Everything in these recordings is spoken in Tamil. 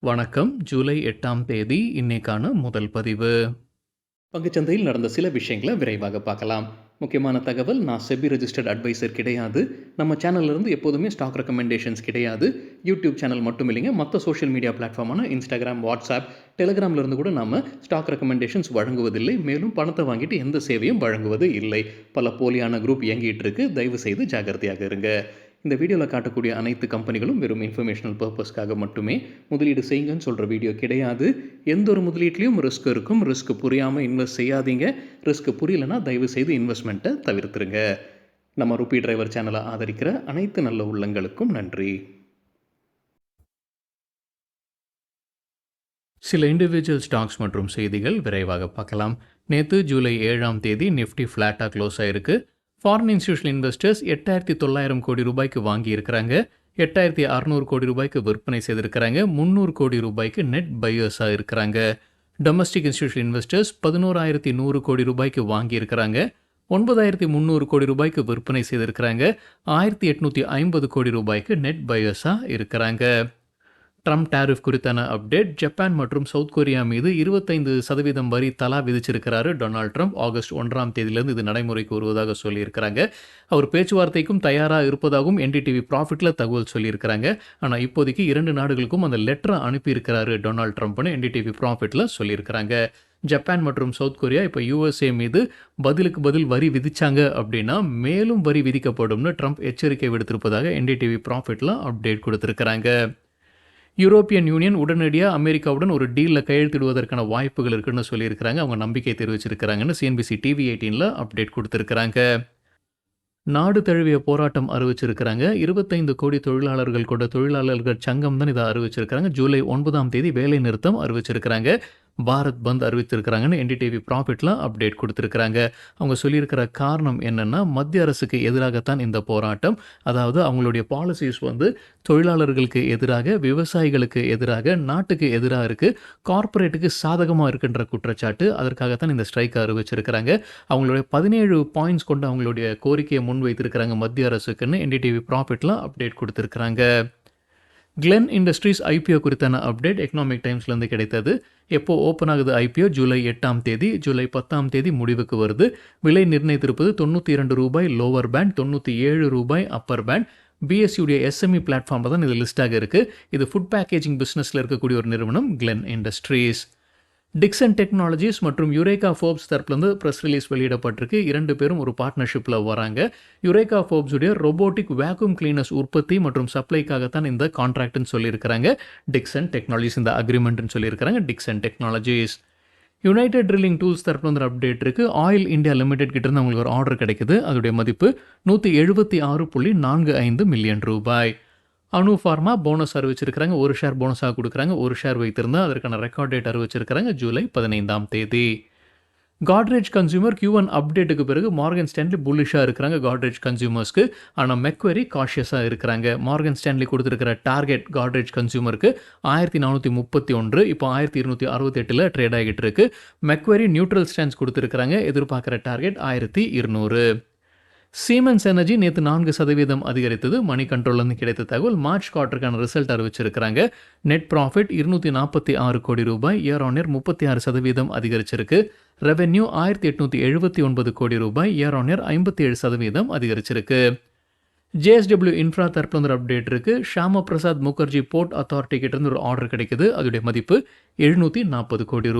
வணக்கம். ஜூலை 8ஆம் தேதி இன்னைக்கான முதல் பதிவு. பங்குச்சந்தையில் நடந்த சில விஷயங்களை விரைவாக பார்க்கலாம். முக்கியமான தகவல், நான் செபி ரெஜிஸ்டர்ட் அட்வைசர் கிடையாது. நம்ம சேனல்ல இருந்து எப்போதுமே ஸ்டாக் ரெக்கமெண்டேஷன்ஸ் கிடையாது. யூடியூப் சேனல் மட்டும் இல்லைங்க, மற்ற சோஷியல் மீடியா பிளாட்ஃபார்மான இன்ஸ்டாகிராம், வாட்ஸ்அப், டெலிகிராம்ல இருந்து கூட நாம ஸ்டாக் ரெக்கமெண்டேஷன்ஸ் வழங்குவதில்லை. மேலும் பணத்தை வாங்கிட்டு எந்த சேவையும் வழங்குவது இல்லை. பல போலியான குரூப் இயங்கிட்டு இருக்கு. தயவு செய்து ஜாகிரதையாக இருங்க. இந்த வீடியோவில் காட்டக்கூடிய அனைத்து கம்பெனிகளும் வெறும் இன்ஃபர்மேஷனல் பர்பஸ்க்காக மட்டுமே முதலீடு செய்யுங்கன்னு சொல்கிற வீடியோ கிடையாது. எந்த ஒரு முதலீட்லையும் ரிஸ்க் இருக்கும். ரிஸ்க் புரியாமல் இன்வெஸ்ட் செய்யாதீங்க. ரிஸ்க் புரியலனா தயவு செய்து இன்வெஸ்ட்மெண்ட்டை தவிர்த்துருங்க. நம்ம ருபி டிரைவர் சேனலை ஆதரிக்கிற அனைத்து நல்ல உள்ளங்களுக்கும் நன்றி. சில இண்டிவிஜுவல் ஸ்டாக்ஸ் மற்றும் செய்திகள் விரைவாக பார்க்கலாம். நேற்று ஜூலை 7ஆம் தேதி நிஃப்டி ஃப்ளாட்டாக க்ளோஸ் ஆயிருக்கு. ஃபாரின் இன்ஸ்டியூஷனல் இன்வெஸ்டர்ஸ் 8,900 கோடி ரூபாய்க்கு வாங்கியிருக்கிறாங்க. 8,600 கோடி ரூபாய்க்கு விற்பனை செய்திருக்கிறாங்க. 300 கோடி ரூபாய்க்கு நெட் பையர்ஸாக இருக்கிறாங்க. டொமஸ்டிக் இன்ஸ்டியூஷனல் இன்வெஸ்டர்ஸ் 11,100 கோடி ரூபாய்க்கு வாங்கியிருக்கிறாங்க. 9,300 கோடி ரூபாய்க்கு விற்பனை செய்திருக்கிறாங்க. 1,850 கோடி ரூபாய்க்கு நெட் பையர்ஸாக இருக்கிறாங்க. ட்ரம்ப் டேரிஃப் குறித்தான அப்டேட். ஜப்பான் மற்றும் சவுத் கொரியா மீது 25% வரி தலா விதிச்சிருக்கிறாரு டொனால்ட் ட்ரம்ப். ஆகஸ்ட் 1ஆம் தேதியிலிருந்து இது நடைமுறைக்கு வருவதாக சொல்லியிருக்கிறாங்க. அவர் பேச்சுவார்த்தைக்கும் தயாராக இருப்பதாகவும் என்டிடிவி ப்ராஃபிட்டில் தகவல் சொல்லியிருக்கிறாங்க. ஆனால் இப்போதைக்கு 2 நாடுகளுக்கும் அந்த லெட்டரை அனுப்பியிருக்கிறாரு டொனால்ட் ட்ரம்ப்னு என்டிடிவி ப்ராஃபிட்டில் சொல்லியிருக்கிறாங்க. ஜப்பான் மற்றும் சவுத் கொரியா இப்போ யூஎஸ்ஏ மீது பதிலுக்கு பதில் வரி விதிச்சாங்க அப்படின்னா மேலும் வரி விதிக்கப்படும்னு ட்ரம்ப் எச்சரிக்கை விடுத்திருப்பதாக என்டிடிவி ப்ராஃபிட்டில் அப்டேட் கொடுத்துருக்கிறாங்க. யூரோப்பியன் யூனியன் உடனடியாக அமெரிக்காவுடன் ஒரு டீலில் கையெழுத்திடுவதற்கான வாய்ப்புகள் இருக்குன்னு சொல்லியிருக்கிறாங்க. அவங்க நம்பிக்கை தெரிவிச்சிருக்கிறாங்கன்னு சிஎன்பிசி டிவி 18 அப்டேட் கொடுத்துருக்குறாங்க. நாடு தழுவிய போராட்டம் அறிவிச்சிருக்கிறாங்க. 25 கோடி தொழிலாளர்கள் கொண்ட தொழிலாளர்கள் சங்கம் தான் இதை அறிவிச்சிருக்கிறாங்க. ஜூலை 9ஆம் தேதி வேலை நிறுத்தம் அறிவிச்சிருக்கிறாங்க. பாரத் பந்த் அறிவித்திருக்கிறாங்கன்னு என்டிடிவி ப்ராஃபிட்டில் அப்டேட் கொடுத்துருக்குறாங்க. அவங்க சொல்லியிருக்கிற காரணம் என்னென்னா, மத்திய அரசுக்கு எதிராகத்தான் இந்த போராட்டம். அதாவது அவங்களுடைய பாலிசிஸ் தொழிலாளர்களுக்கு எதிராக, விவசாயிகளுக்கு எதிராக, நாட்டுக்கு எதிராக இருக்குது, கார்ப்பரேட்டுக்கு சாதகமாக இருக்குன்ற குற்றச்சாட்டு. அதற்காகத்தான் இந்த ஸ்ட்ரைக்கை அறிவிச்சிருக்கிறாங்க. அவங்களுடைய 17 பாயிண்ட்ஸ் கொண்டு அவங்களுடைய கோரிக்கையை முன் வைத்திருக்கிறாங்க மத்திய அரசுக்குன்னு என்டிடிவி ப்ராஃபிட்டில் அப்டேட் கொடுத்துருக்குறாங்க. கிளென் இண்டஸ்ட்ரீஸ் ஐபிஓ குறித்தான அப்டேட் எக்கனாமிக் டைம்ஸ்லேருந்து கிடைத்தது. எப்போ ஓப்பன் ஆகுது ஐபிஓ? ஜூலை 8ஆம் தேதி. ஜூலை 10ஆம் தேதி முடிவுக்கு வருது. விலை நிர்ணயித்திருப்பது ₹92 லோவர் பேண்ட், ₹97 அப்பர் பேண்ட். பிஎஸ்சியுடைய எஸ்எம்இ பிளாட்ஃபார்மில் தான் இது லிஸ்டாக இருக்குது. இது ஃபுட் பேக்கேஜிங் பிஸ்னஸில் இருக்கக்கூடிய ஒரு நிறுவனம் கிளென் இண்டஸ்ட்ரீஸ். டிக்சன் டெக்னாலஜிஸ் மற்றும் யுரேகா ஃபோர்ப்ஸ் தரப்புலேருந்து ப்ரெஸ் ரிலீஸ் வெளியிடப்பட்டிருக்கு. 2 பேரும் ஒரு பார்ட்னர்ஷிப்பில் வராங்க. யுரேகா ஃபோர்ப்ஸுடைய ரோபோட்டிக் வேக்யூம் கிளீனர்ஸ் உற்பத்தி மற்றும் சப்ளைக்காகத்தான் இந்த கான்ட்ராக்ட்னு சொல்லியிருக்கிறாங்க. டிக்சன் டெக்னாலஜிஸ் இந்த அக்ரிமெண்ட்னு சொல்லியிருக்கிறாங்க. Dixon technologies. United drilling tools தரப்புல வந்து அப்டேட் இருக்குது. ஆயில் இந்தியா லிமிடெட் கிட்டேருந்து அவங்களுக்கு ஒரு ஆர்டர் கிடைக்குது. அதோடைய மதிப்பு ₹176.45 மில்லியன். அணு ஃபார்மா போனஸ் அறிவிச்சிருக்கிறாங்க. 1 ஷேர் போனஸாக கொடுக்குறாங்க. 1 ஷேர் வைத்திருந்தால் அதற்கான ரெக்கார்ட் டேட் அறிவிச்சிருக்கிறாங்க ஜூலை 15ஆம் தேதி. காட்ரேஜ் கன்சியூமர் Q1 அப்டேட்டுக்கு பிறகு மார்கன் ஸ்டான்லி புல்லிஷாக இருக்கிறாங்க காட்ரேஜ் கன்சியூமர்ஸ்க்கு. ஆனால் மெக்வெரி காஷியஸாக இருக்கிறாங்க. மார்கன் ஸ்டான்லி கொடுத்துருக்கிற டார்கெட் காட்ரேஜ் கன்சியூமருக்கு 1431, இப்போ 1268 ட்ரேட் ஆகிட்டு இருக்கு. மெக்வெரி நியூட்ரல் ஸ்டான்ஸ் கொடுத்துருக்காங்க. எதிர்பார்க்குற டார்கெட் 1200. சீமென்ஸ் எனர்ஜி நேற்று 4% அதிகரித்தது. மணி கண்ட்ரோல்லேருந்து கிடைத்த தகவல். மார்ச் குவார்ட்டருக்கான ரிசல்ட் அறிவிச்சிருக்கிறாங்க. Net profit ₹246 crore, year on year 36% அதிகரிச்சிருக்கு. ரெவென்யூ ₹1879 கோடி, இயர் ஆன் இயர் 57% அதிகரிச்சிருக்கு. ஜேஎஸ்டபிள்யூ இன்ஃப்ரா தரப்புல ஒரு அப்டேட் இருக்குது. ஷாமா பிரசாத் முகர்ஜி போர்ட் அத்தாரிட்டி கிட்டேருந்து ஒரு ஆர்டர் கிடைக்குது. அதோடைய மதிப்பு ₹740 கோடி.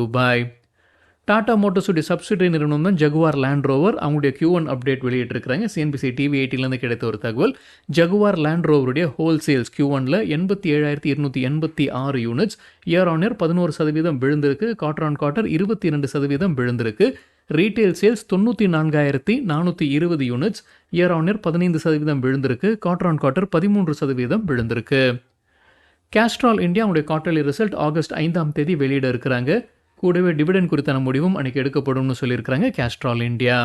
டாடா மோட்டர்ஸுடைய சப்சிடரி நிறுவனம் தான் ஜகுவார் லேண்ட் ரோவர். அவங்களுடைய Q1 அப்டேட் வெளியிட்டிருக்கிறாங்க. சிஎன்பிசி டிவி 18 கிடைத்த ஒரு தகவல். ஜகுவார் லேண்ட் ரோவருடைய ஹோல்சேல்ஸ் Q1ல் 87,286 யூனிட்ஸ், இயர் ஆன் இயர் 11% விழுந்திருக்கு. குவார்டர் ஆன் குவார்ட்டர் 22% விழுந்திருக்கு. Retail sales 94,420 units, year on year 15% விழுந்திருக்கு. குவார்டர் ஆன் குவார்ட்டர் 13% விழுந்திருக்கு. கேஸ்ட்ரால் இந்தியா அவங்களுடைய குவார்டர்லி ரிசல்ட் ஆகஸ்ட் 5ஆம் தேதி வெளியிட இருக்கிறாங்க. கூடவே டிவிடெண்ட் குறித்தான முடிவும் அன்றைக்கி எடுக்கப்படும்னு சொல்லியிருக்கிறாங்க கேஸ்ட்ரால் இந்தியா.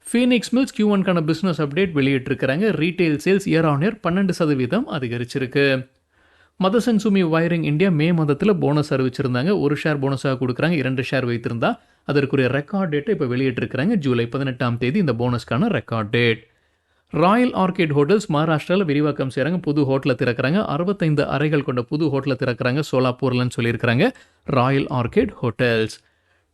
ஃபீனிக்ஸ் மில்ஸ் Q1க்கான பிஸ்னஸ் அப்டேட் வெளியிட்டிருக்கிறாங்க. Retail sales year on year 12% அதிகரிச்சிருக்கு. Motherson Sumi wiring India May மாதத்தில் போனஸ் அறிவிச்சிருந்தாங்க. 1 ஷேர் போனஸாக கொடுக்குறாங்க. 2 ஷேர் வைத்திருந்தா அதற்குரிய ரெக்கார்ட் டேட்டை இப்போ வெளியிட்டிருக்கிறாங்க. ஜூலை 18ஆம் தேதி இந்த போனஸ்க்கான record date. Royal Orchid Hotels மகாராஷ்டிராவில் விரிவாக்கம் செய்கிறாங்க. புது ஹோட்டலை திறக்கிறாங்க. 65 அறைகள் கொண்ட புது ஹோட்டலை திறக்கிறாங்க சோலாப்பூர்லன்னு சொல்லியிருக்கிறாங்க Royal Orchid Hotels.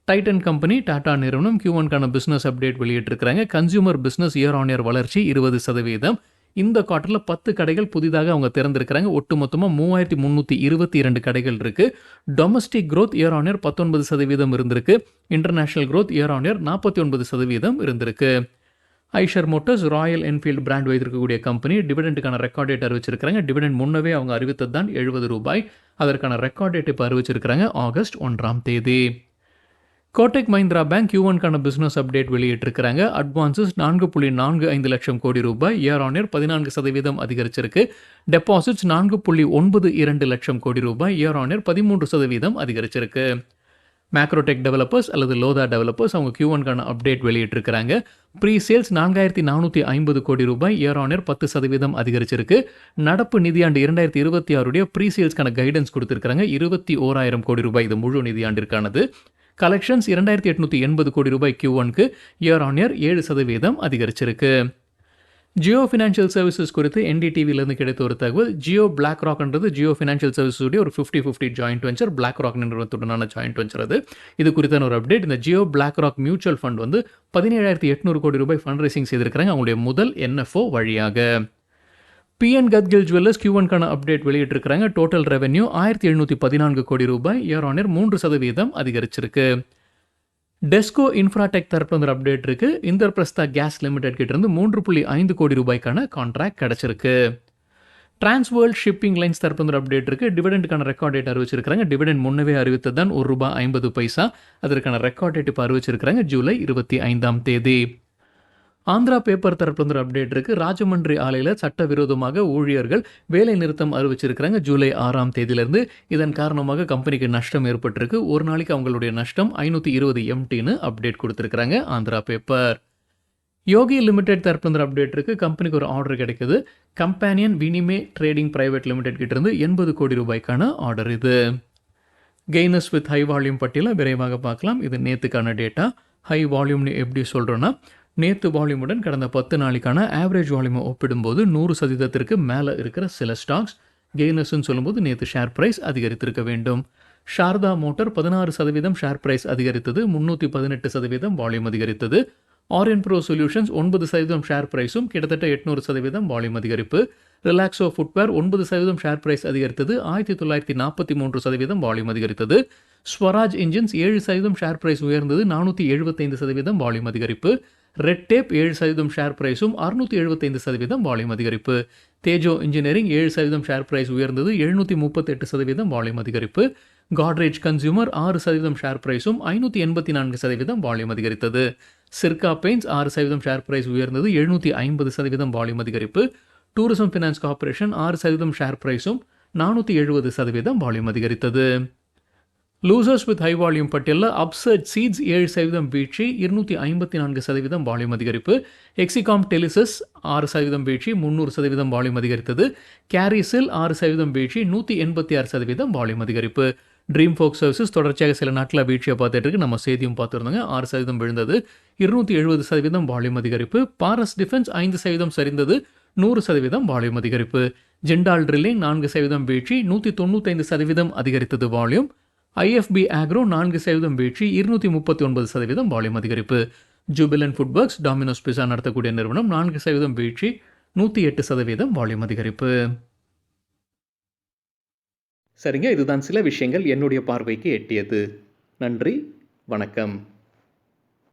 Titan company Tata நிறுவனம் Q1க்கான பிஸ்னஸ் அப்டேட் வெளியிட்டிருக்கிறாங்க. Consumer business year on year வளர்ச்சி 20%. இந்த குவார்ட்டரில் 10 கடைகள் புதிதாக அவங்க திறந்திருக்கிறாங்க. ஒட்டு மொத்தமாக 3322 கடைகள் இருக்குது. Domestic growth year on year 19% இருந்திருக்கு. International growth year on year 49% இருந்திருக்கு. Eicher Motors Royal Enfield brand வைத்திருக்கக்கூடிய கம்பெனி டிவிடெண்டுக்கான ரெக்கார்ட் டேட் அறிவிச்சிருக்காங்க. டிவிடெண்ட் முன்னவே அவங்க அறிவித்தது தான் ₹70. அதற்கான ரெக்கார்ட் டேட் இப்போ அறிவிச்சிருக்காங்க ஆகஸ்ட் 1 கோடெக் மஹிந்திரா பேங்க் Q1க்கான பிஸ்னஸ் அப்டேட் வெளியிட்டிருக்கிறாங்க. அட்வான்சஸ் ₹4.45 லட்சம் கோடி இயர் ஆன் இயர் 14% அதிகரிச்சிருக்கு. டெபாசிட்ஸ் ₹4.92 லட்சம் கோடி இயர் ஆன் இயர் 13% அதிகரிச்சிருக்கு. மேக்ரோடெக் டெவலப்பர்ஸ் அல்லது லோதா டெவலப்பர்ஸ் அவங்க Q1க்கான அப்டேட் வெளியிட்டிருக்கிறாங்க. ப்ரீ சேல்ஸ் ₹4450 கோடி இயர் ஆன் இயர் 10% அதிகரிச்சிருக்கு. நடப்பு நிதியாண்டு 2026 ப்ரீ சேல்ஸ்க்கான கைடன்ஸ் கொடுத்திருக்காங்க. 21,000 கோடி இது முழு நிதியாண்டிற்கானது. கலெக்ஷன்ஸ் ₹2880 கோடி Q1க்கு இயர் ஆன் இயர் 7% அதிகரிச்சிருக்கு. ஜியோ ஃபினான்ஷியல் சர்வீசஸ் குறித்து NDTVலேருந்து கிடைத்த ஒரு தகவல். ஜியோ பிளாக் ராக்ன்றது ஜியோ ஃபினான்ஷியல் சர்வீஸுடைய ஒரு 50-50 ஜாயிண்ட் வெஞ்சர். பிளாக் ராக் நிறுவனத்துடனான ஜாயிண்ட் வெஞ்சர் அது. இது குறித்தான ஒரு அப்டேட். இந்த Jio BlackRock mutual fund வந்து ₹17,800 கோடி ஃபண்ட் ரைசிங் செய்திருக்கிறாங்க அவங்களுடைய முதல் NFO வழியாக. PN கத்கில் ஜுவல்லர்ஸ் Q1க்கான அப்டேட் வெளியிட்டிருக்கிறாங்க. Total revenue ₹1714 crore year on year 3% அதிகரிச்சிருக்கு. டெஸ்கோ இன்ஃப்ராடெக் தரப்புல ஒரு அப்டேட் இருக்கு. இந்திரபிரஸ்தா கேஸ் லிமிடெட் கிட்ட இருந்து ₹3.5 கோடி கான்ட்ராக்ட் கிடைச்சிருக்கு. டிரான்ஸ்வேர்ல்ட் ஷிப்பிங் லைன்ஸ் தரப்புல ஒரு அப்டேட் இருக்கு. டிவிடெண்டுக்கான ரெக்கார்ட் டேட் அறிவிச்சிருக்காங்க. டிவிடெண்ட் முன்னவே அறிவித்தது தான் ₹1.50. அதற்கான ரெக்கார்ட் டேட் இப்போ அறிவிச்சிருக்காங்க ஜூலை 25. ஆந்திரா பேப்பர் தரப்புல ஒரு அப்டேட் இருக்கு. ராஜமன்றி ஆலையில் சட்டவிரோதமாக ஊழியர்கள் வேலை நிறுத்தம் அறிவிச்சிருக்கிறாங்க ஜூலை 6 இதன் காரணமாக கம்பெனிக்கு நஷ்டம் ஏற்பட்டிருக்கு. ஒரு நாளைக்கு அவங்களுடைய நஷ்டம் 520 MTன்னு அப்டேட் கொடுத்துருக்காங்க ஆந்திரா பேப்பர். யோகி லிமிடெட் தரப்புல அப்டேட் இருக்கு. கம்பெனிக்கு ஒரு ஆர்டர் கிடைக்குது. கம்பேனியன் வினிமே ட்ரேடிங் பிரைவேட் லிமிடெட் கிட்ட இருந்து ₹80 கோடி ஆர்டர் இது. கெய்னஸ் வித் ஹை வால்யூம் பட்டியலை விரைவாக பார்க்கலாம். இது நேத்துக்கான டேட்டா. ஹை வால்யூம்னு எப்படி சொல்கிறோன்னா, நேற்று வால்யூமுடன் கடந்த 10 நாளைக்கான ஆவரேஜ் வால்யூமை ஒப்பிடும்போது 100% மேலே இருக்கிற சில ஸ்டாக்ஸ் கெய்னர்ஸ்ன்னு சொல்லும்போது நேற்று ஷேர் ப்ரைஸ் அதிகரித்திருக்க வேண்டும். ஷாரதா மோட்டார் 16% ஷேர் ப்ரைஸ் அதிகரித்தது. 318% வால்யூம் அதிகரித்தது. ஆரியன் ப்ரோ சொல்யூஷன்ஸ் 9% ஷேர் ப்ரைஸும் கிட்டத்தட்ட 800% வால்யூம் அதிகரிப்பு. ரிலாக்ஸோ ஃபுட்வேர் 9% ஷேர் ப்ரைஸ் அதிகரித்தது. 1943% வால்யூம் அதிகரித்தது. ஸ்வராஜ் இன்ஜின்ஸ் 7% ஷேர் ப்ரைஸ் உயர்ந்தது. 475% வால்யூம் அதிகரிப்பு. ரெட் டேப் 7% ஷேர் ப்ரைஸும் 675% வால்யூம் அதிகரிப்பு. தேஜோ இன்ஜினியரிங் 7% ஷேர் ப்ரைஸ் உயர்ந்தது. 738% வால்யூம் அதிகரிப்பு. காட்ரேஜ் கன்சியூமர் 6% ஷேர் ப்ரைஸும் 584% வால்யூம் அதிகரித்தது. சிர்கா பெயிண்ட்ஸ் 6% ஷேர் ப்ரைஸ் உயர்ந்தது. 750% வால்யூம் அதிகரிப்பு. டூரிசம் ஃபினான்ஸ் கார்பரேஷன் 6% ஷேர் ப்ரைஸும் 470% வால்யூம் அதிகரித்தது. லூசர்ஸ் வித் ஹை வால்யூம் பட்டியலில் அப்சர்ட் சீட்ஸ் 7% வீழ்ச்சி 254% வால்யூம் அதிகரிப்பு. எக்ஸிகாம் டெலிசஸ் 6% வீழ்ச்சி 300% வால்யூம் அதிகரித்தது. கேரிசில் 6% வீழ்ச்சி 186% வால்யூம் அதிகரிப்பு. ட்ரீம் ஃபோக் சர்வீசஸ் தொடர்ச்சியாக சில நாட்களில் வீழ்ச்சியை பார்த்துட்டு இருக்கு. நம்ம செய்தியும் பார்த்துருந்தாங்க. 6% விழுந்தது. 270% வால்யூம் அதிகரிப்பு. பாரஸ் டிஃபென்ஸ் 5% சரிந்தது. 100% வால்யூம் அதிகரிப்பு. ஜிண்டால் ட்ரில்லிங் 4% வீழ்ச்சி 195% அதிகரித்தது வால்யூம். IFB ஆக்ரோ 4% வீழ்ச்சி 239% வால்யூம் அதிகரிப்பு. ஜூபிலன் ஃபுட்வொர்க்ஸ் டாமினோஸ் பிஸா நடத்தக்கூடிய நிறுவனம் 4% வீழ்ச்சி 108% வால்யூம் அதிகரிப்பு. சரிங்க, இதுதான் சில விஷயங்கள் என்னுடைய பார்வைக்கு எட்டியது. நன்றி, வணக்கம்.